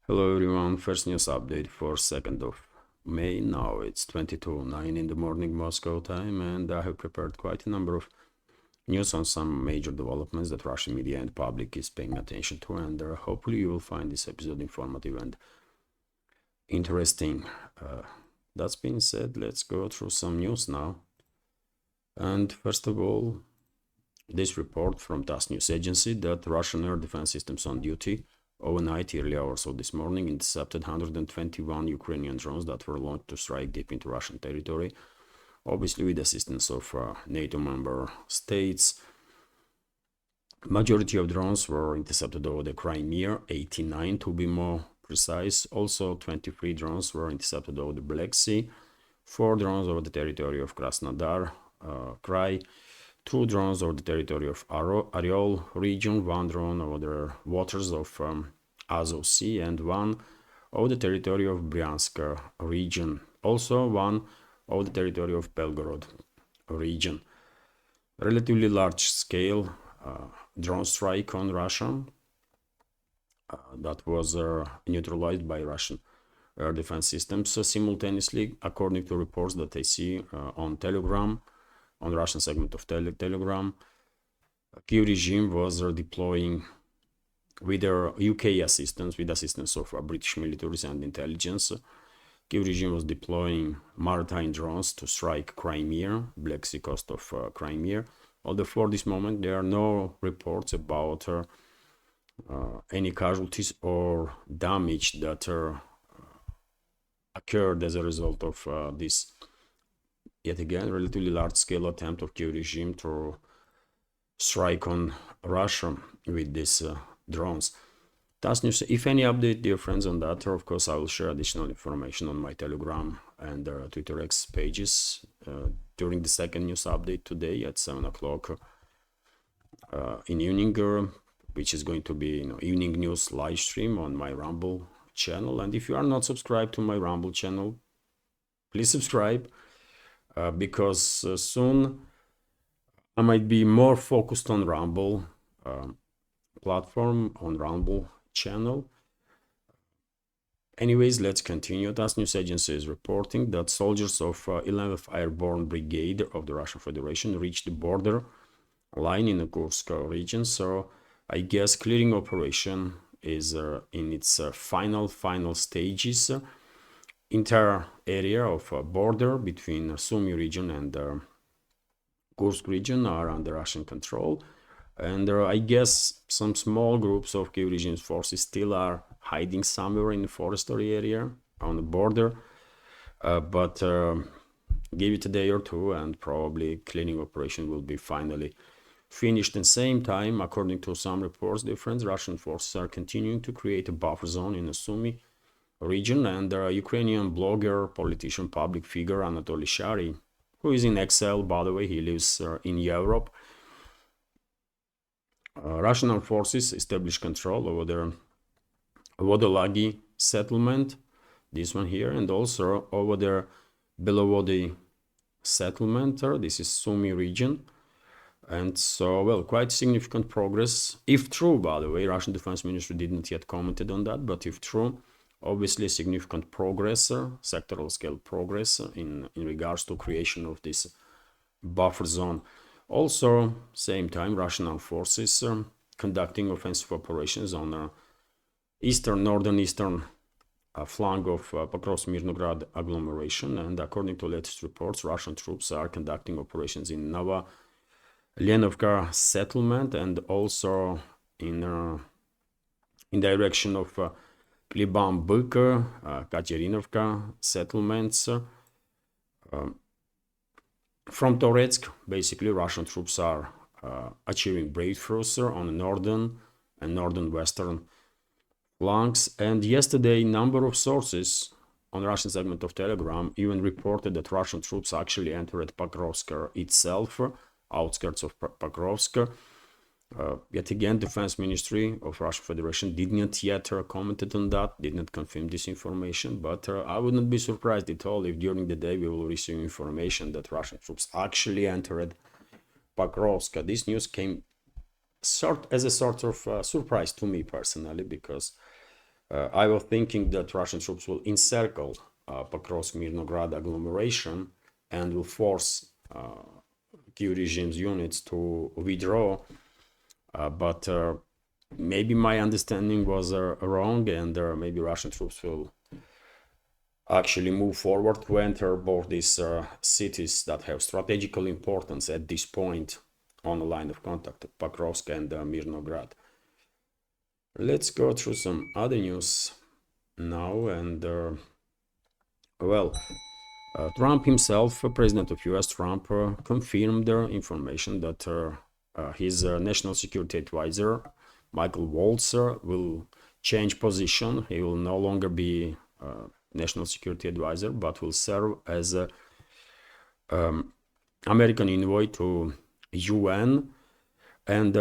Hello everyone, first news update for 2nd of May. Now it's 22:09 in the morning Moscow time, and I have prepared quite a number of news on some major developments that Russian media and public is paying attention to, and hopefully you will find this episode informative and interesting. That's being said, let's go through some news now. And first of all, this report from TASS news agency that Russian air defense systems on duty overnight, early hours of this morning, intercepted 121 Ukrainian drones that were launched to strike deep into Russian territory, obviously with assistance of NATO member states. Majority of drones were intercepted over the Crimea, 89 to be more precise. Also, 23 drones were intercepted over the Black Sea, 4 drones over the territory of Krasnodar Krai, 2 drones over the territory of Ariol region, 1 drone over the waters of Azov Sea, and 1 over the territory of Bryansk region. Also 1 over the territory of Belgorod region. Relatively large scale drone strike on Russia that was neutralized by Russian air defense systems simultaneously, according to reports that I see on Telegram, on the Russian segment of Telegram. Kyiv regime was deploying with their UK assistance, with assistance of British militaries and intelligence. Kyiv regime was deploying maritime drones to strike Crimea, Black Sea coast of Crimea. Although for this moment there are no reports about any casualties or damage that occurred as a result of this, yet again, relatively large-scale attempt of Kyiv regime to strike on Russia with these drones. TASS news. If any update, dear friends, on that, of course, I will share additional information on my Telegram and Twitter X pages during the second news update today at 7 o'clock in evening, which is going to be evening news live stream on my Rumble channel. And if you are not subscribed to my Rumble channel, please subscribe. Because soon I might be more focused on Rumble platform, on Rumble channel. Anyways, let's continue. TASS news agency is reporting that soldiers of 11th Airborne Brigade of the Russian Federation reached the border line in the Kursk region. So I guess clearing operation is in its final stages. Entire area of border between Sumy region and Kursk region are under Russian control, and I guess some small groups of Kyiv regime's forces still are hiding somewhere in the forestry area on the border, but give it a day or two and probably cleaning operation will be finally finished. At the same time, according to some reports, different Russian forces are continuing to create a buffer zone in the Sumy region, and Ukrainian blogger, politician, public figure Anatoly Shary, who is in exile, by the way, he lives in Europe. Russian armed forces established control over the Vodolagi settlement, this one here, and also over the Belovody settlement, this is Sumy region. And so, well, quite significant progress, if true, by the way. Russian Defense Ministry did not yet commented on that, but if true, obviously significant progress, sectoral scale progress in regards to creation of this buffer zone. Also, same time, Russian armed forces conducting offensive operations on the northern flank of Pokrovsk-Mirnograd agglomeration, and according to latest reports, Russian troops are conducting operations in Nova Lenovka settlement and also in direction of Liban-Byk, Katerinovka settlements. From Toretsk, basically, Russian troops are achieving breakthroughs on the northern and northern-western flanks. And yesterday, number of sources on the Russian segment of Telegram even reported that Russian troops actually entered Pokrovsk itself, outskirts of Pokrovsk. Yet again, Defense Ministry of Russian Federation did not yet commented on that, did not confirm this information, but I would not be surprised at all if during the day we will receive information that Russian troops actually entered Pokrovsk. This news came as a sort of surprise to me personally, because I was thinking that Russian troops will encircle Pokrovsk-Mirnograd agglomeration and will force Kyiv regime's units to withdraw, but maybe my understanding was wrong, and maybe Russian troops will actually move forward to enter both these cities that have strategical importance at this point on the line of contact, Pokrovsk and Mirnograd. Let's go through some other news now, and Trump himself, President of US, Trump, confirmed the information that his national security advisor, Michael Walzer, will change position. He will no longer be national security advisor, but will serve as a American envoy to UN, and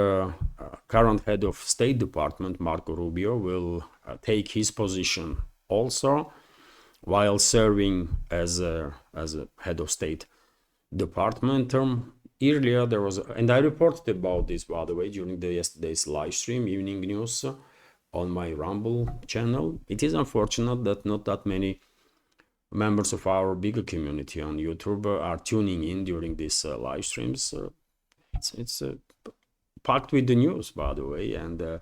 current head of State Department, Marco Rubio, will take his position also, while serving as a head of State Department. Earlier there was, and I reported about this, by the way, during yesterday's live stream, Evening News, on my Rumble channel. It is unfortunate that not that many members of our bigger community on YouTube are tuning in during these live streams. It's packed with the news, by the way, and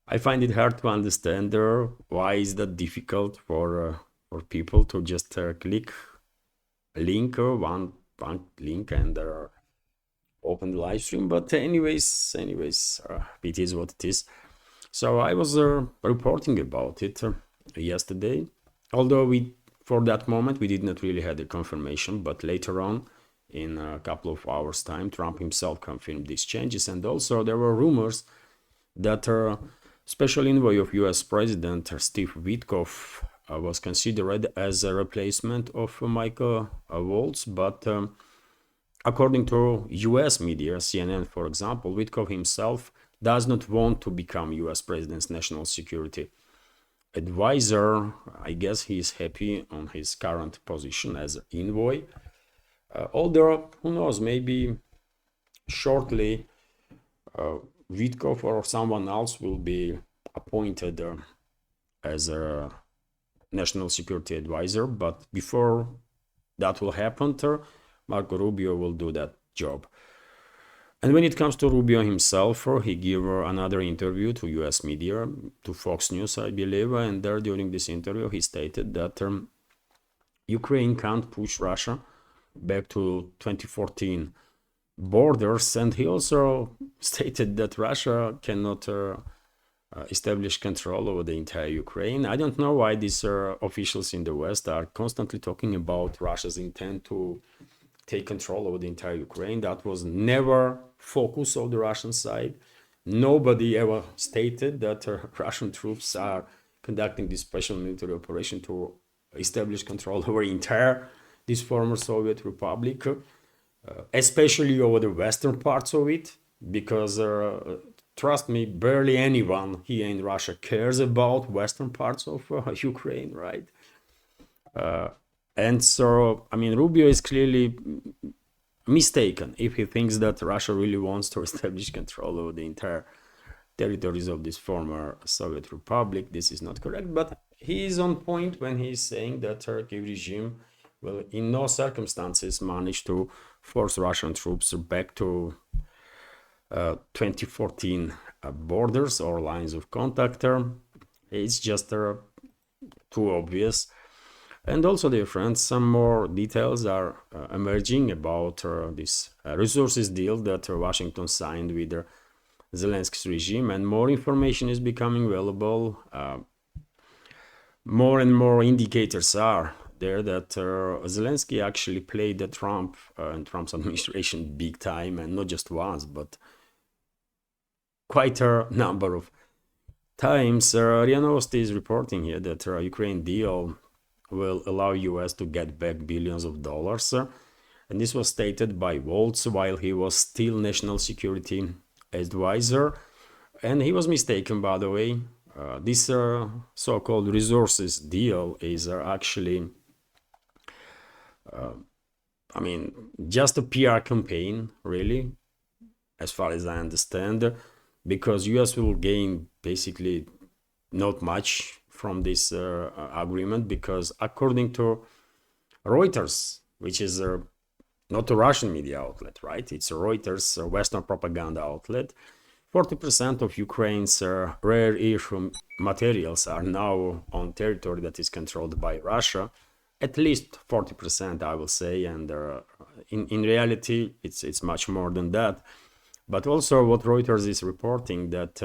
I find it hard to understand why is that difficult for people to just click a link, one link, and open the live stream. But anyways, it is what it is. So I was reporting about it yesterday, although for that moment we did not really have the confirmation, but later on, in a couple of hours time, Trump himself confirmed these changes. And also there were rumors that special envoy of US President Steve Witkoff was considered as a replacement of Michael Walzer, but according to US media, CNN for example, Witkoff himself does not want to become US President's national security advisor. I guess he is happy on his current position as envoy. Although, who knows, maybe shortly Witkoff or someone else will be appointed as a national security advisor, but before that will happen, Marco Rubio will do that job. And when it comes to Rubio himself, he gave another interview to US media, to Fox News, I believe, and there during this interview he stated that Ukraine can't push Russia back to 2014 borders, and he also stated that Russia cannot establish control over the entire Ukraine. I don't know why these officials in the West are constantly talking about Russia's intent to take control over the entire Ukraine. That was never focus of the Russian side. Nobody ever stated that Russian troops are conducting this special military operation to establish control over entire this former Soviet Republic, especially over the western parts of it, because trust me, barely anyone here in Russia cares about western parts of Ukraine, right? And so, I mean, Rubio is clearly mistaken if he thinks that Russia really wants to establish control over the entire territories of this former Soviet Republic. This is not correct, but he is on point when he is saying that Turkey regime will in no circumstances manage to force Russian troops back to 2014 borders or lines of contact. It's just too obvious. And also, dear friends, some more details are emerging about this resources deal that Washington signed with Zilinski's regime, and more information is becoming available. More and more indicators are there that Zilinski actually played Trump and Trump's administration big time, and not just once, but quite a number of times. RIA Novosti is reporting here that Ukraine deal will allow US to get back billions of dollars, and this was stated by Waltz while he was still national security advisor, and he was mistaken, by the way. This so-called resources deal is actually I mean, just a PR campaign, really, as far as I understand, because US will gain basically not much from this agreement, because according to Reuters, which is not a Russian media outlet, right? It's a Reuters, a Western propaganda outlet. 40% of Ukraine's rare earth materials are now on territory that is controlled by Russia. At least 40%, I will say, and in reality, it's much more than that. But also, what Reuters is reporting, that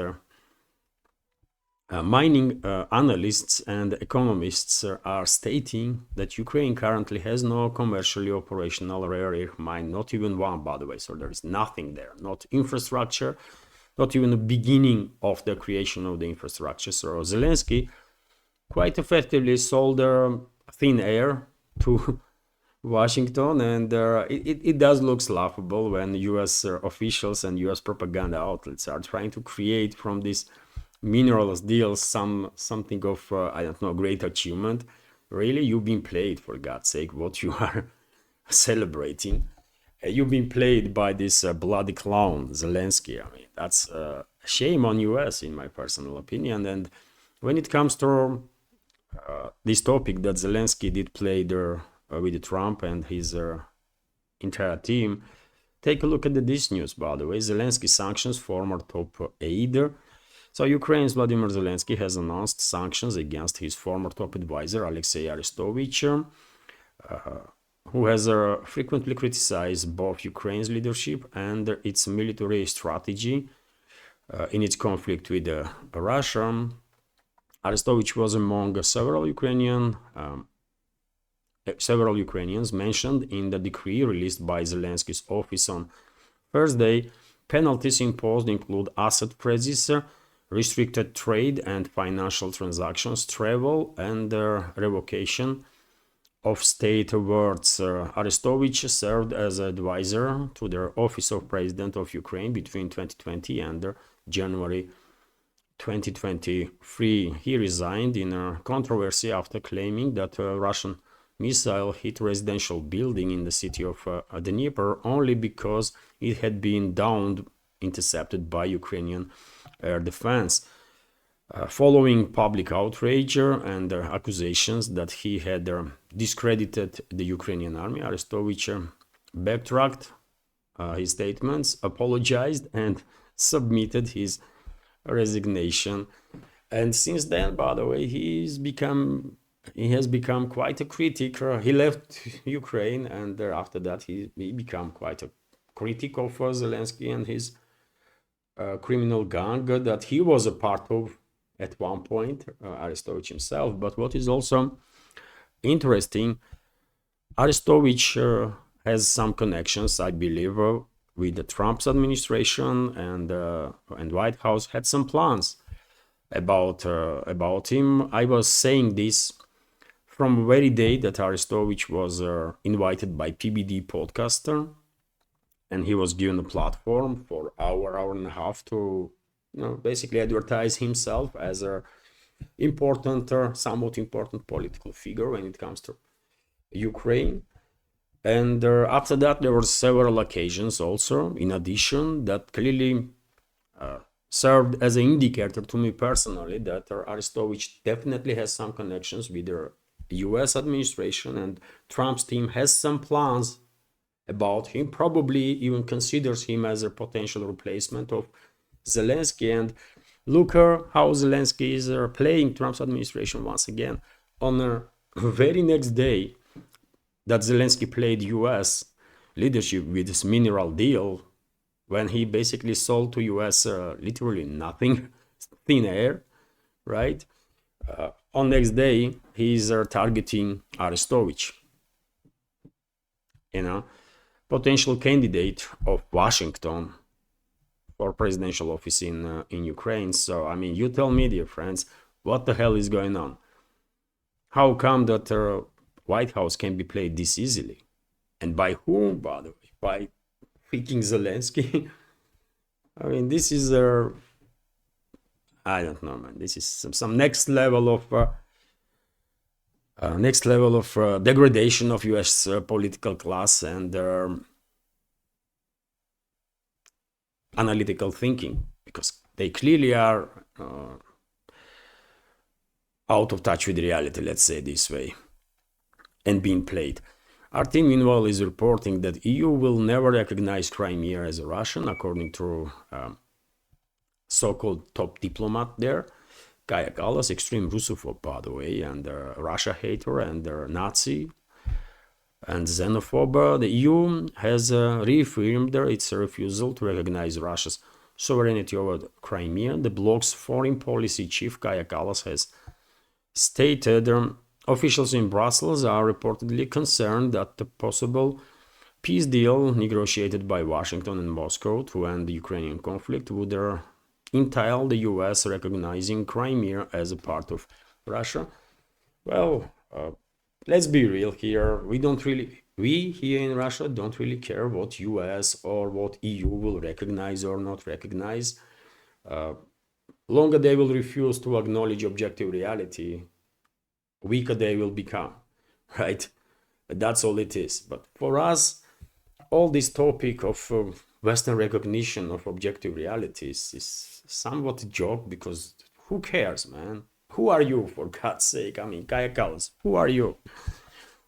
mining analysts and economists are stating that Ukraine currently has no commercially operational rare earth mine, not even one, by the way. So there is nothing there, not infrastructure, not even the beginning of the creation of the infrastructure. So Zelensky quite effectively sold thin air to Washington, and it does look laughable when US officials and US propaganda outlets are trying to create from this minerals deals something of I don't know, great achievement. Really, you've been played, for God's sake. What you are celebrating, you've been played by this bloody clown Zelensky. I mean, that's a shame on US, in my personal opinion. And when it comes to this topic that Zelensky did play there with Trump and his entire team, take a look at this news, by the way. Zelensky sanctions former top aide. So Ukraine's Vladimir Zelensky has announced sanctions against his former top advisor, Alexei Arestovich, who has frequently criticized both Ukraine's leadership and its military strategy in its conflict with Russia. Arestovich was among several Ukrainians mentioned in the decree released by Zelensky's office on Thursday. Penalties imposed include asset freezes, restricted trade and financial transactions, travel, and revocation of state awards. Arestovich served as advisor to the office of President of Ukraine between 2020 and January 2023. He resigned in a controversy after claiming that a Russian missile hit a residential building in the city of Dnieper only because it had been downed, intercepted by Ukrainian air defense. Following public outrage and accusations that he had discredited the Ukrainian army, Arestovich backtracked his statements, apologized, and submitted his resignation. And since then, by the way, he has become quite a critic. He left Ukraine, and after that he became quite a critic of Zelensky and his criminal gang that he was a part of at one point, Arestovich himself. But what is also interesting, Arestovich has some connections, I believe, with the Trump's administration, and White House had some plans about him. I was saying this from the very day that Arestovich was invited by PBD podcaster, and he was given a platform for hour and a half to basically advertise himself as a somewhat important political figure when it comes to Ukraine. And after that, there were several occasions also, in addition, that clearly served as an indicator to me personally that Arestovich definitely has some connections with the US administration, and Trump's team has some plans about him, probably even considers him as a potential replacement of Zelensky. And look how Zelensky is playing Trump's administration once again. On the very next day that Zelensky played US leadership with this mineral deal, when he basically sold to US literally nothing, thin air, right? On next day, he's targeting Arestovich, potential candidate of Washington for presidential office in Ukraine. So, I mean, you tell me, dear friends, what the hell is going on? How come that White House can be played this easily? And by whom, by the way? By freaking Zelensky? I mean, this is I don't know, man. This is some next level of degradation of U.S. Political class and analytical thinking, because they clearly are out of touch with reality, let's say this way, and being played. RT, meanwhile, is reporting that EU will never recognize Crimea as a Russian, according to so-called top diplomat there, Kaja Kallas, extreme Russophobe, by the way, and Russia hater and Nazi and xenophobe. The EU has reaffirmed its refusal to recognize Russia's sovereignty over Crimea. The bloc's foreign policy chief, Kaja Kallas, has stated officials in Brussels are reportedly concerned that the possible peace deal negotiated by Washington and Moscow to end the Ukrainian conflict would entail the US recognizing Crimea as a part of Russia. Well, let's be real here. We here in Russia don't really care what US or what EU will recognize or not recognize. Longer they will refuse to acknowledge objective reality, weaker they will become, right? That's all it is. But for us, all this topic of Western recognition of objective realities is somewhat a joke, because who cares, man? Who are you, for God's sake? I mean, Kaja Kallas, who are you?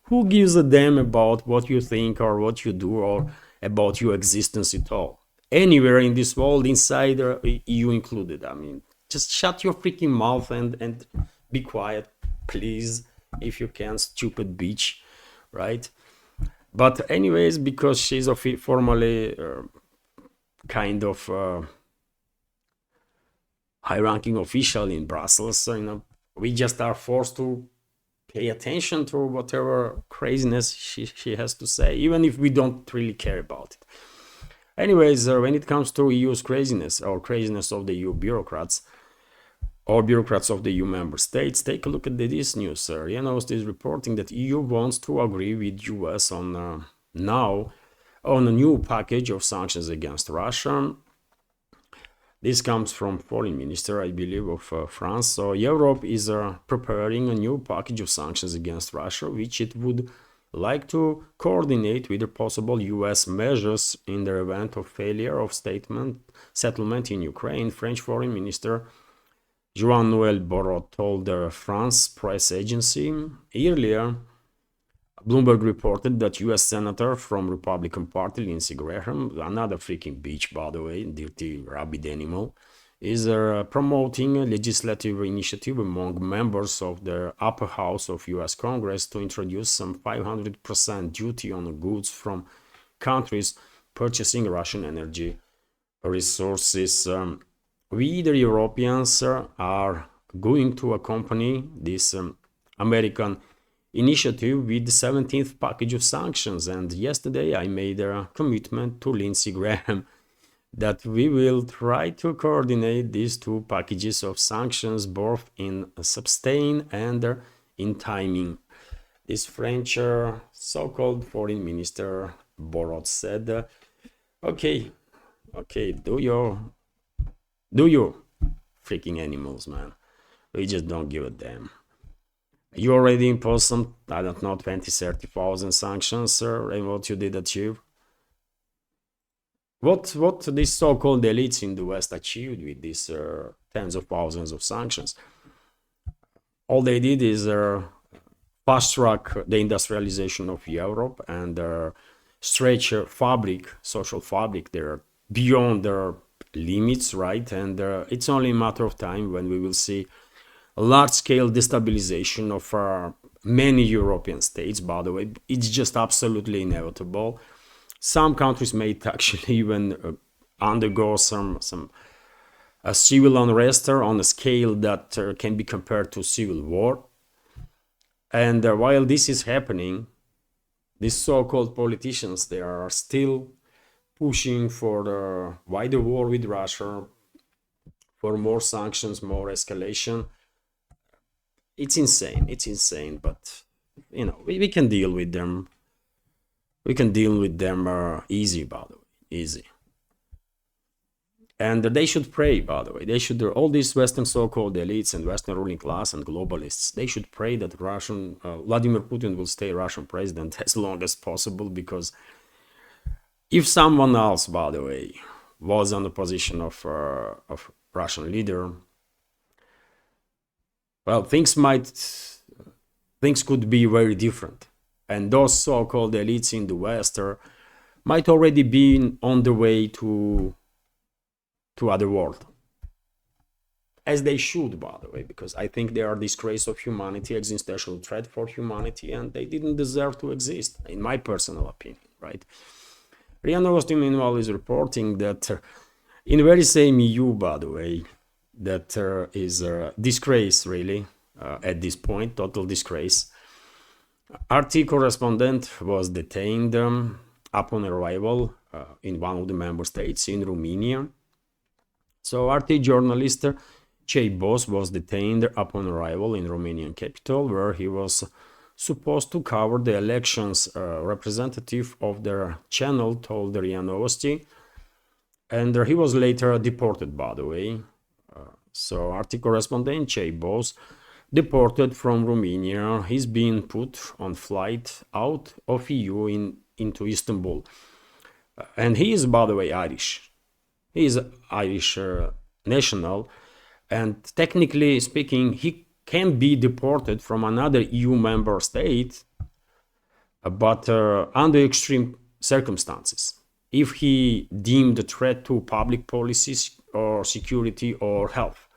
Who gives a damn about what you think or what you do or about your existence at all? Anywhere in this world, inside EU included. I mean, just shut your freaking mouth and be quiet, please, if you can, stupid bitch, right? But anyways, because she's formally kind of high-ranking official in Brussels, so, we just are forced to pay attention to whatever craziness she has to say, even if we don't really care about it. Anyways, when it comes to EU's craziness or craziness of the EU bureaucrats or bureaucrats of the EU member states, take a look at this news. RIA Novosti is reporting that EU wants to agree with US on now on a new package of sanctions against Russia. This comes from Foreign Minister, I believe, of France. So Europe is preparing a new package of sanctions against Russia, which it would like to coordinate with the possible US measures in the event of failure of settlement in Ukraine. French Foreign Minister Jean-Noël Barrot told the France press agency. Earlier, Bloomberg reported that US Senator from Republican Party Lindsey Graham, another freaking bitch, by the way, dirty rabid animal, is promoting a legislative initiative among members of the upper house of US Congress to introduce some 500% duty on goods from countries purchasing Russian energy resources. We, the Europeans, are going to accompany this American initiative with the 17th package of sanctions, and yesterday I made a commitment to Lindsey Graham that we will try to coordinate these two packages of sanctions both in sustain and in timing. This French so-called foreign minister Borot said, okay, do you freaking animals, man. We just don't give a damn. You already imposed some, I don't know, 20-30,000 sanctions, sir, and what you did achieve? What these so-called elites in the West achieved with these tens of thousands of sanctions? All they did is fast-track the industrialization of Europe and stretch social fabric there beyond their limits, right? And it's only a matter of time when we will see a large-scale destabilization of many European states, by the way. It's just absolutely inevitable. Some countries may actually even undergo some civil unrest on a scale that can be compared to civil war. And while this is happening, these so-called politicians, they are still pushing for the wider war with Russia, for more sanctions, more escalation. It's insane, but we can deal with them. We can deal with them easy, by the way, easy. And they should pray, by the way. They should, all these Western so-called elites and Western ruling class and globalists, they should pray that Vladimir Putin will stay Russian president as long as possible, because if someone else, by the way, was on the position of Russian leader, well, things could be very different. And those so-called elites in the West might already be on the way to other world. As they should, by the way, because I think they are a disgrace of humanity, existential threat for humanity, and they didn't deserve to exist, in my personal opinion, right? RIA Novosti, meanwhile, is reporting that in the very same EU, by the way, that is a disgrace, really, at this point, total disgrace. RT correspondent was detained upon arrival in one of the member states in Romania. So RT journalist Jay Boss was detained upon arrival in Romanian capital, where he was supposed to cover the elections. Representative of their channel told RIA Novosti, and he was later deported, by the way. So RT correspondent Jay Boss, deported from Romania, he's being put on flight out of EU into Istanbul. And he is, by the way, Irish. He is Irish national, and technically speaking, he can be deported from another EU member state, but under extreme circumstances. If he deemed a threat to public policies or security or health.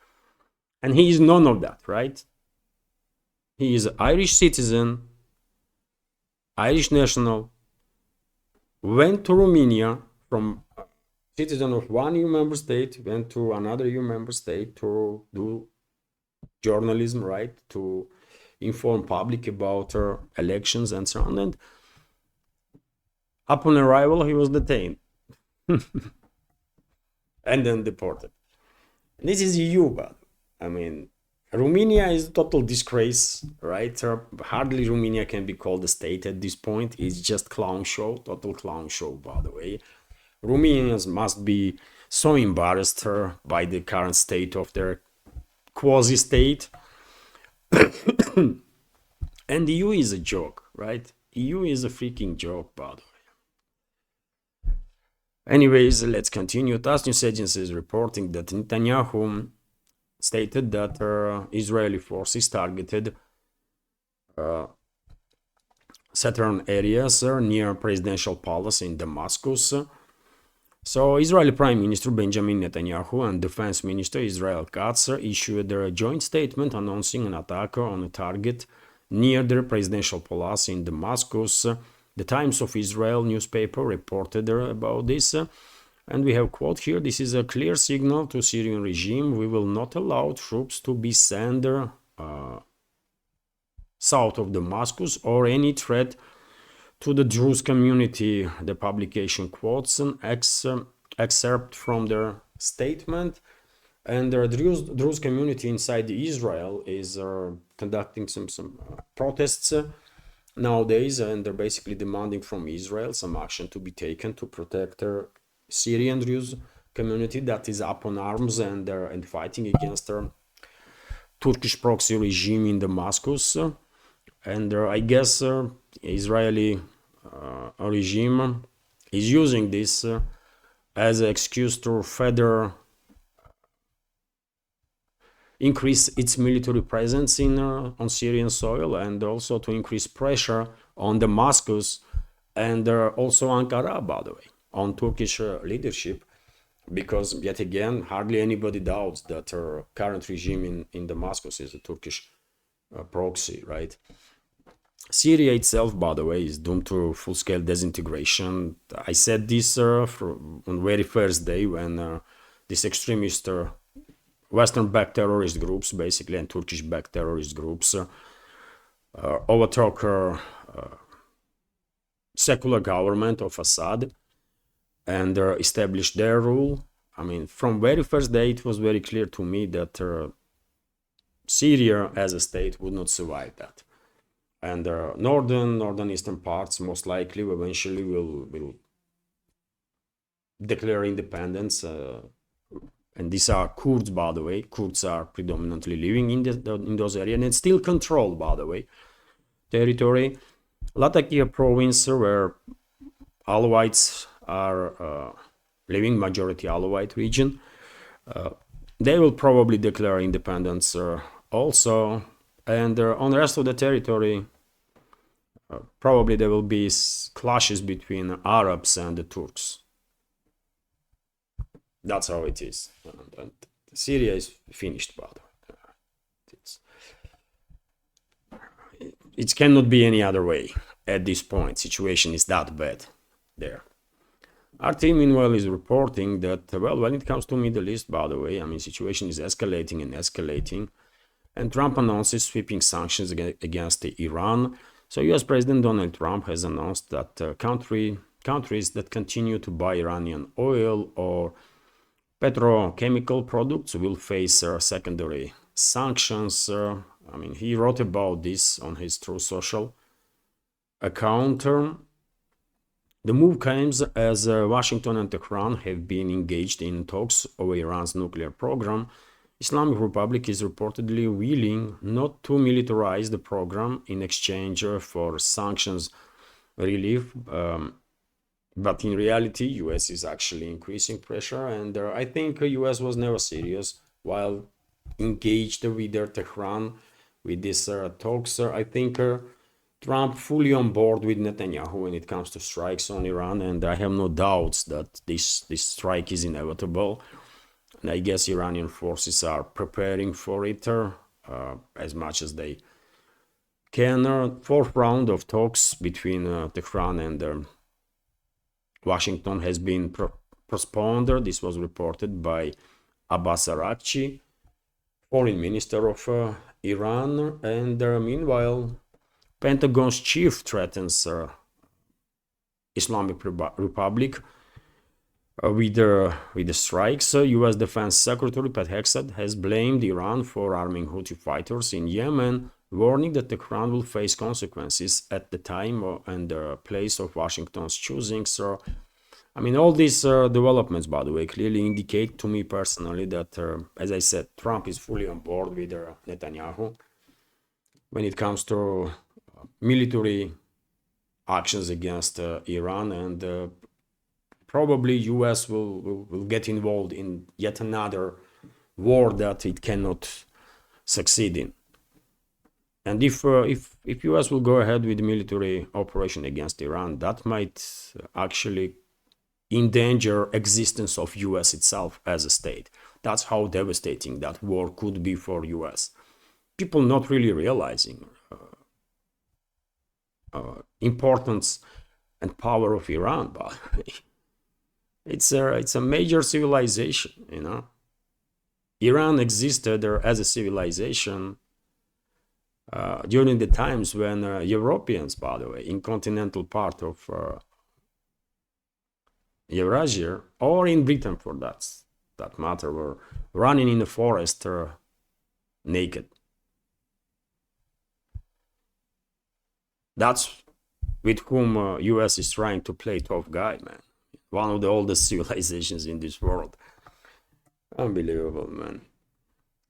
And he is none of that, right? He is an Irish citizen, Irish national, went to Romania from citizen of one EU member state, went to another EU member state to do journalism, right? To inform public about elections and so on. And upon arrival, he was detained and then deported. This is EU, but I mean, Romania is a total disgrace, right? Hardly Romania can be called a state at this point. It's just clown show, total clown show, by the way. Romanians must be so embarrassed by the current state of their quasi-state. And the EU is a joke, right? EU is a freaking joke, by the way. Anyways, let's continue. TASS news agency is reporting that Netanyahu stated that Israeli forces targeted certain areas near presidential palace in Damascus. So Israeli Prime Minister Benjamin Netanyahu and Defense Minister Israel Katz issued a joint statement announcing an attack on a target near the presidential palace in Damascus. The Times of Israel newspaper reported about this. And we have quote here, "This is a clear signal to Syrian regime. We will not allow troops to be sent south of Damascus or any threat to the Druze community." The publication quotes an excerpt from their statement. And the Druze community inside Israel is conducting some protests nowadays, and they're basically demanding from Israel some action to be taken to protect their Syrian Druze community that is up on arms and fighting against the Turkish proxy regime in Damascus. And I guess Israeli regime is using this as an excuse to further increase its military presence on Syrian soil, and also to increase pressure on Damascus and also Ankara, by the way, on Turkish leadership, because yet again, hardly anybody doubts that our current regime in Damascus is a Turkish proxy, right? Syria itself, by the way, is doomed to full-scale disintegration. I said this on the very first day when this extremist Western-backed terrorist groups, basically, and Turkish-backed terrorist groups overtook secular government of Assad and established their rule. I mean, from very first day, it was very clear to me that Syria as a state would not survive that. And northern eastern parts most likely eventually will declare independence. And these are Kurds, by the way. Kurds are predominantly living in those areas, and it's still controlled, by the way, territory. Latakia province, where Alawites are living, majority Alawite region, they will probably declare independence also, and on the rest of the territory, probably there will be clashes between Arabs and the Turks. That's how it is. And Syria is finished, by the way. It cannot be any other way at this point. Situation is that bad there. RT, meanwhile, is reporting that, well, when it comes to Middle East, by the way, I mean, situation is escalating and escalating. And Trump announces sweeping sanctions against Iran. So US President Donald Trump has announced that countries that continue to buy Iranian oil or petrochemical products will face secondary sanctions. I mean, he wrote about this on his Truth Social account. The move comes as Washington and Tehran have been engaged in talks over Iran's nuclear program. Islamic Republic is reportedly willing not to militarize the program in exchange for sanctions relief. But in reality, US is actually increasing pressure, and I think US was never serious while engaged with Tehran with these talks. I think Trump fully on board with Netanyahu when it comes to strikes on Iran, and I have no doubts that this strike is inevitable. And I guess Iranian forces are preparing for it as much as they can. Fourth round of talks between Tehran and Washington has been postponed. This was reported by Abbas Araghchi, foreign minister of Iran. And meanwhile, Pentagon's chief threatens Islamic Republic with the strikes. U.S. Defense Secretary Pat Hegseth has blamed Iran for arming Houthi fighters in Yemen, warning that Tehran will face consequences at the time and the place of Washington's choosing. So, I mean, all these developments, by the way, clearly indicate to me personally that, as I said, Trump is fully on board with Netanyahu when it comes to military actions against Iran, and probably U.S. will get involved in yet another war that it cannot succeed in. And if U.S. will go ahead with the military operation against Iran, that might actually endanger existence of U.S. itself as a state. That's how devastating that war could be for U.S. People not really realizing importance and power of Iran, but it's a major civilization, you know. Iran existed as a civilization during the times when Europeans, by the way, in continental part of Eurasia, or in Britain for that matter, were running in the forest naked. That's with whom US is trying to play tough guy, man. One of the oldest civilizations in this world. Unbelievable, man.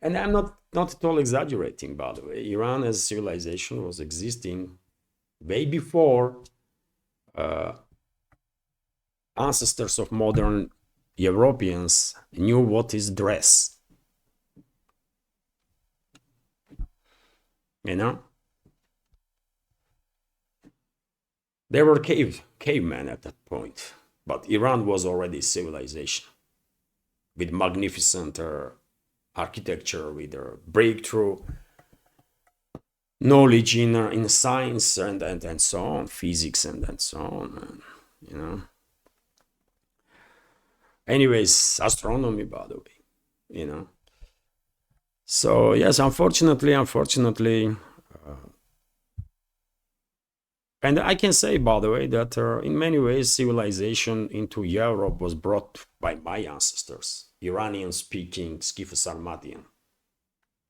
And I'm not at all exaggerating, by the way. Iran as a civilization was existing way before ancestors of modern Europeans knew what is dress. You know? They were cavemen at that point. But Iran was already civilization with magnificent architecture, with breakthrough knowledge in science and so on, physics and so on, you know. Anyways, astronomy, by the way, you know. So yes, unfortunately, and I can say, by the way, that in many ways, civilization into Europe was brought by my ancestors, Iranian-speaking Scytho-Sarmatian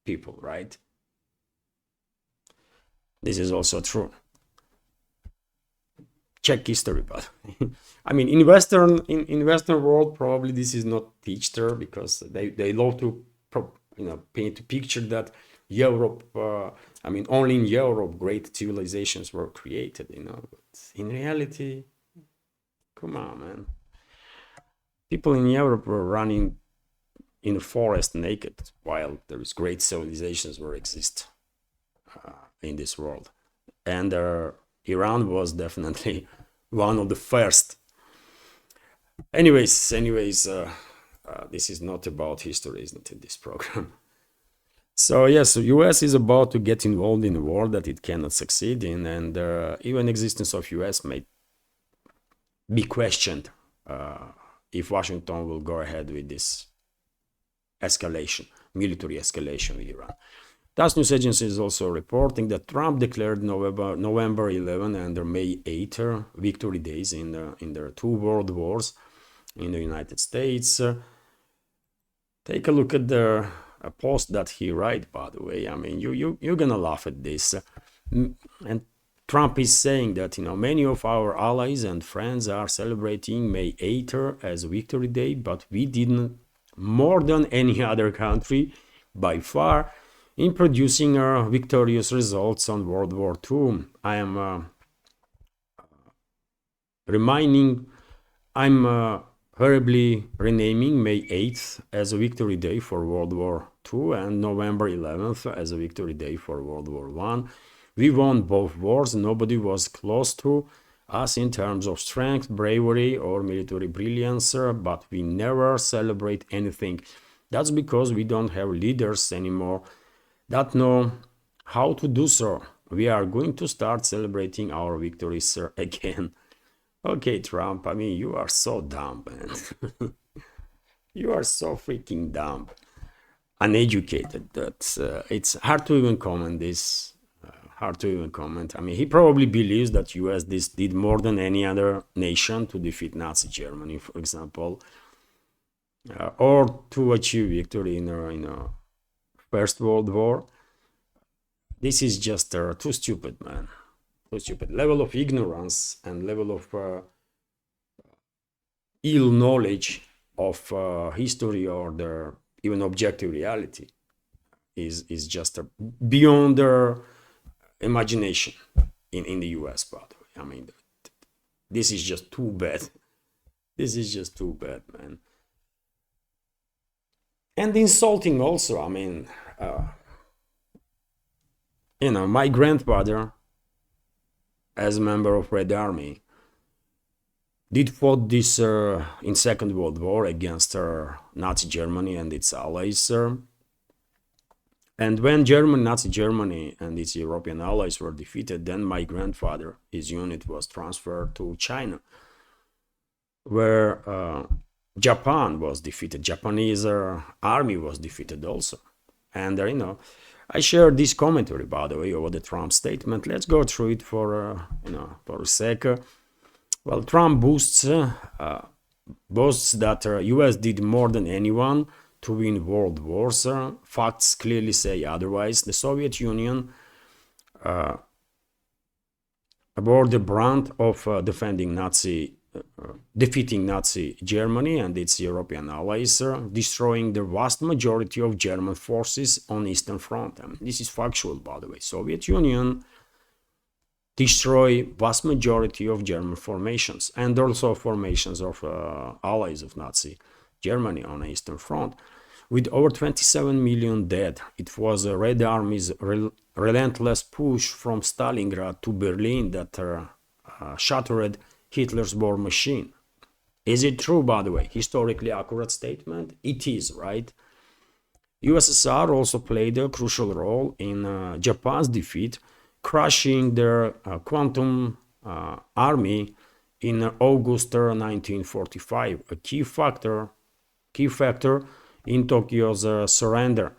people, right? This is also true. Check history, but I mean, in Western world, probably this is not taught there because they love to paint a picture that Europe. I mean, only in Europe great civilizations were created, you know. But in reality, come on, man. People in Europe were running in the forest naked, while there is great civilizations where exist in this world. And Iran was definitely one of the first. Anyways, this is not about history, isn't it, this program? So yes, US is about to get involved in a war that it cannot succeed in, and even existence of US may be questioned if Washington will go ahead with this escalation, military escalation with Iran. TASS news agency is also reporting that Trump declared November 11 and May 8 victory days in their two world wars in the United States. Take a look at the post that he wrote, by the way. I mean, you're gonna laugh at this. And Trump is saying that, many of our allies and friends are celebrating May 8 as Victory Day, but we didn't more than any other country by far in producing victorious results on World War II. I am hurriedly renaming May 8th as a Victory Day for World War II and November 11th as a Victory Day for World War I. We won both wars. Nobody was close to us in terms of strength, bravery, or military brilliance, but we never celebrate anything. That's because we don't have leaders anymore that know how to do so. We are going to start celebrating our victories again. Okay, Trump, I mean, you are so dumb, man. You are so freaking dumb. Uneducated. That it's hard to even comment this. Hard to even comment. I mean, he probably believes that US did more than any other nation to defeat Nazi Germany, for example, or to achieve victory in a First World War. This is just too stupid, man. Too stupid. Level of ignorance and level of ill knowledge of history or the even objective reality is just beyond their imagination in the US, by the way. I mean, this is just too bad. This is just too bad, man. And insulting also. I mean, my grandfather, as a member of Red Army, did fought this in Second World War against Nazi Germany and its allies. And when Nazi Germany and its European allies were defeated, then my grandfather, his unit was transferred to China, where Japan was defeated. Japanese army was defeated also. And, I shared this commentary, by the way, over the Trump statement. Let's go through it for a sec. Well, Trump boasts that US did more than anyone to win world wars. Facts clearly say otherwise. The Soviet Union bore the brunt of defeating Nazi Germany and its European allies, destroying the vast majority of German forces on Eastern Front. I mean, this is factual, by the way. Soviet Union destroy vast majority of German formations and also formations of allies of Nazi Germany on Eastern Front. With over 27 million dead, it was Red Army's relentless push from Stalingrad to Berlin that shattered Hitler's war machine. Is it true, by the way? Historically accurate statement? It is, right? USSR also played a crucial role in Japan's defeat, crushing their quantum army in August 1945, a key factor in Tokyo's surrender.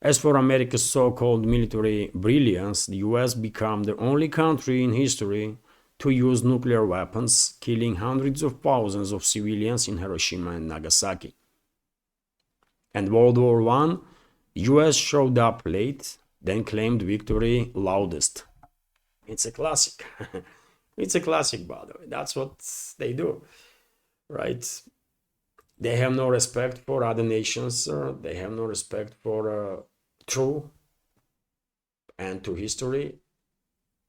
As for America's so-called military brilliance, the US became the only country in history to use nuclear weapons, killing hundreds of thousands of civilians in Hiroshima and Nagasaki. And World War I, US showed up late, then claimed victory loudest. It's a classic. It's a classic, by the way. That's what they do, right? They have no respect for other nations. They have no respect for truth and to history.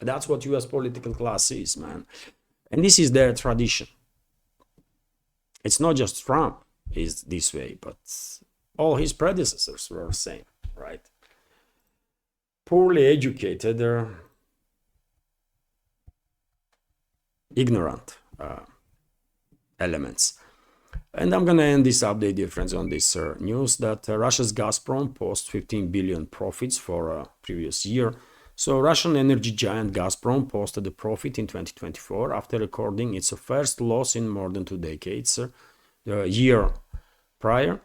That's what US political class is, man. And this is their tradition. It's not just Trump is this way, but all his predecessors were saying, right? Poorly educated, ignorant elements. And I'm gonna end this update, dear friends, on this news that Russia's Gazprom post 15 billion profits for previous year. So Russian energy giant Gazprom posted a profit in 2024 after recording its first loss in more than 2 decades. The year prior,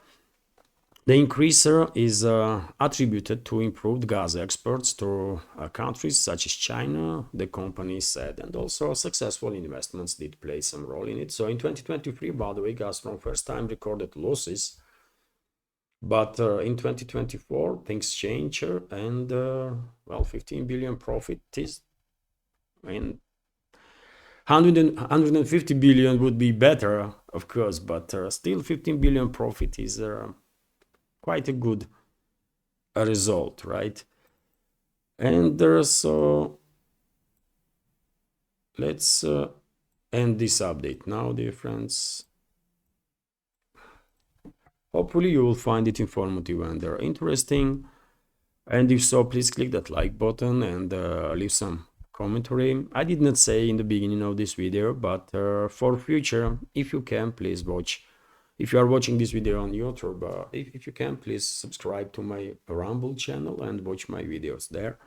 the increase is attributed to improved gas exports to countries such as China, the company said, and also successful investments did play some role in it. So in 2023, by the way, Gazprom first time recorded losses, but in 2024 things change, and well, 15 billion profit is, I mean, 150 billion would be better, of course, but still 15 billion profit is quite a good result, right? And so let's end this update now, dear friends. Hopefully you will find it informative and interesting, and if so, please click that like button and leave some commentary. I did not say in the beginning of this video, but for future, if you can, please watch. If you are watching this video on YouTube, if you can, please subscribe to my Rumble channel and watch my videos there.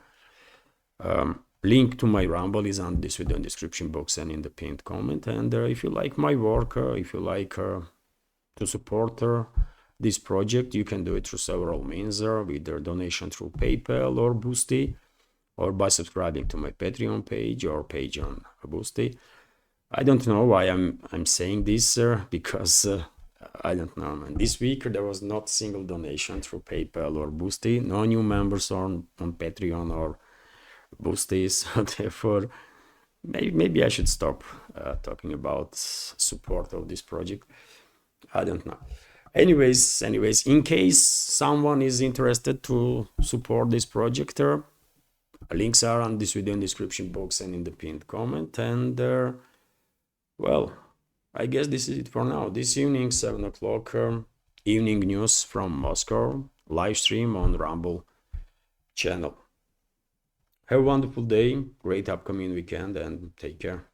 Link to my Rumble is on this video in the description box and in the pinned comment. And if you like my work, if you like to support this project, you can do it through several means, either donation through PayPal or Boosty, or by subscribing to my Patreon page or page on Boosty. I don't know why I'm saying this, because I don't know, man. This week there was not a single donation through PayPal or Boosty, no new members on Patreon or Boosty, so therefore maybe I should stop talking about support of this project. I don't know. Anyways, in case someone is interested to support this project, links are on this video in the description box and in the pinned comment. And well, I guess this is it for now. This evening, 7 o'clock, evening news from Moscow, live stream on Rumble channel. Have a wonderful day, great upcoming weekend, and take care.